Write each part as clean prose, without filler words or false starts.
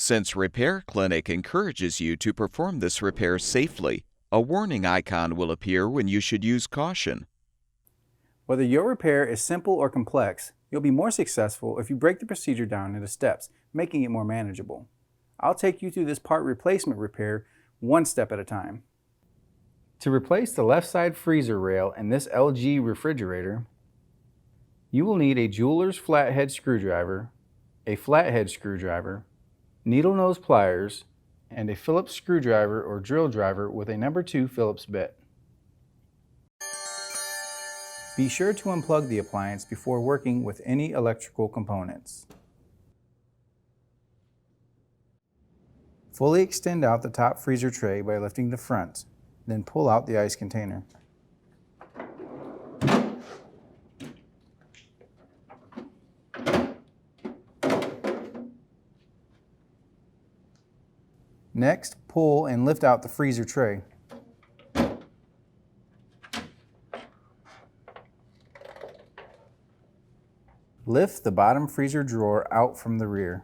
Since Repair Clinic encourages you to perform this repair safely, a warning icon will appear when you should use caution. Whether your repair is simple or complex, you'll be more successful if you break the procedure down into steps, making it more manageable. I'll take you through this part replacement repair one step at a time. To replace the left side freezer rail in this LG refrigerator, you will need a jeweler's flathead screwdriver, a flathead screwdriver, needle nose pliers, and a Phillips screwdriver or drill driver with a number 2 Phillips bit. Be sure to unplug the appliance before working with any electrical components. Fully extend out the top freezer tray by lifting the front, then pull out the ice container. Next, pull and lift out the freezer tray. Lift the bottom freezer drawer out from the rear.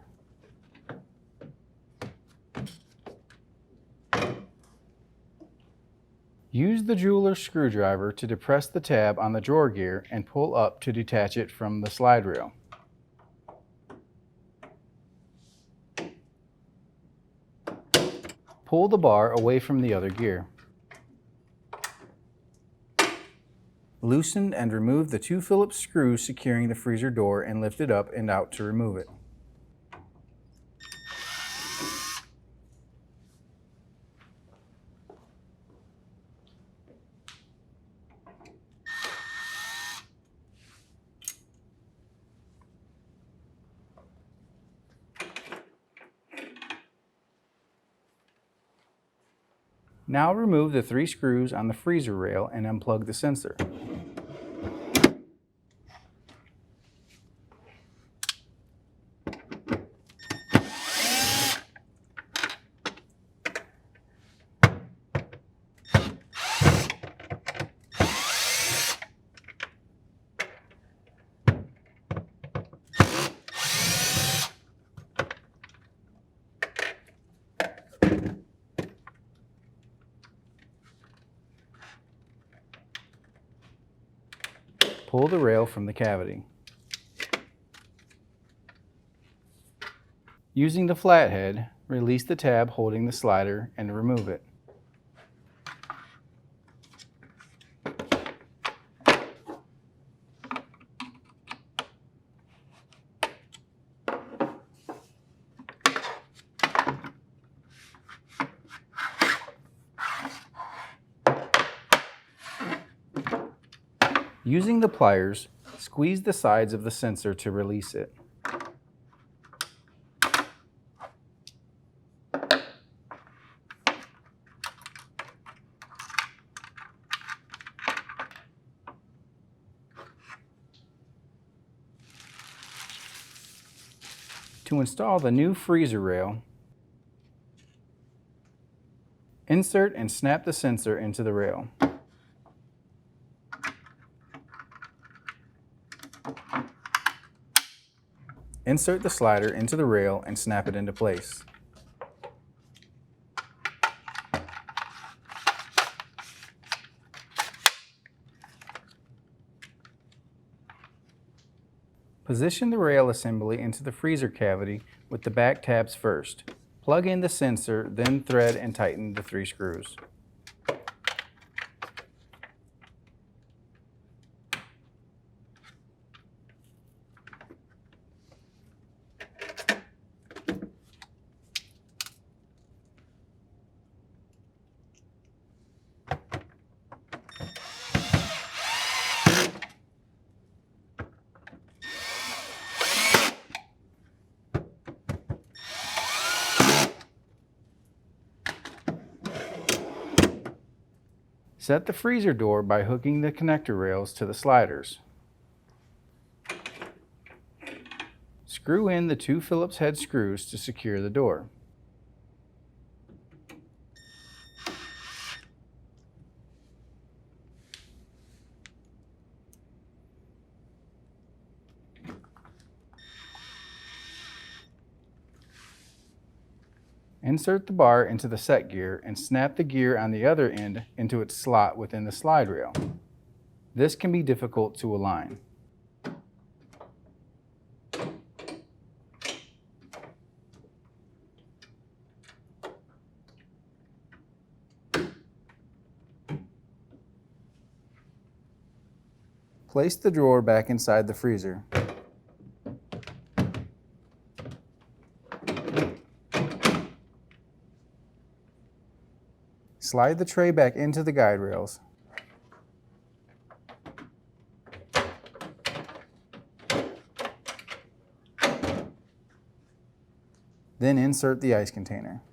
Use the jeweler's screwdriver to depress the tab on the drawer gear and pull up to detach it from the slide rail. Pull the bar away from the other gear. Loosen and remove the 2 Phillips screws securing the freezer door and lift it up and out to remove it. Now remove the 3 screws on the freezer rail and unplug the sensor. Pull the rail from the cavity. Using the flathead, release the tab holding the slider and remove it. Using the pliers, squeeze the sides of the sensor to release it. To install the new freezer rail, insert and snap the sensor into the rail. Insert the slider into the rail and snap it into place. Position the rail assembly into the freezer cavity with the back tabs first. Plug in the sensor, then thread and tighten the 3 screws. Set the freezer door by hooking the connector rails to the sliders. Screw in the 2 Phillips head screws to secure the door. Insert the bar into the set gear and snap the gear on the other end into its slot within the slide rail. This can be difficult to align. Place the drawer back inside the freezer. Slide the tray back into the guide rails. Then insert the ice container.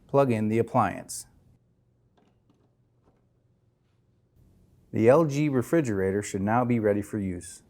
Plug in the appliance. The LG refrigerator should now be ready for use.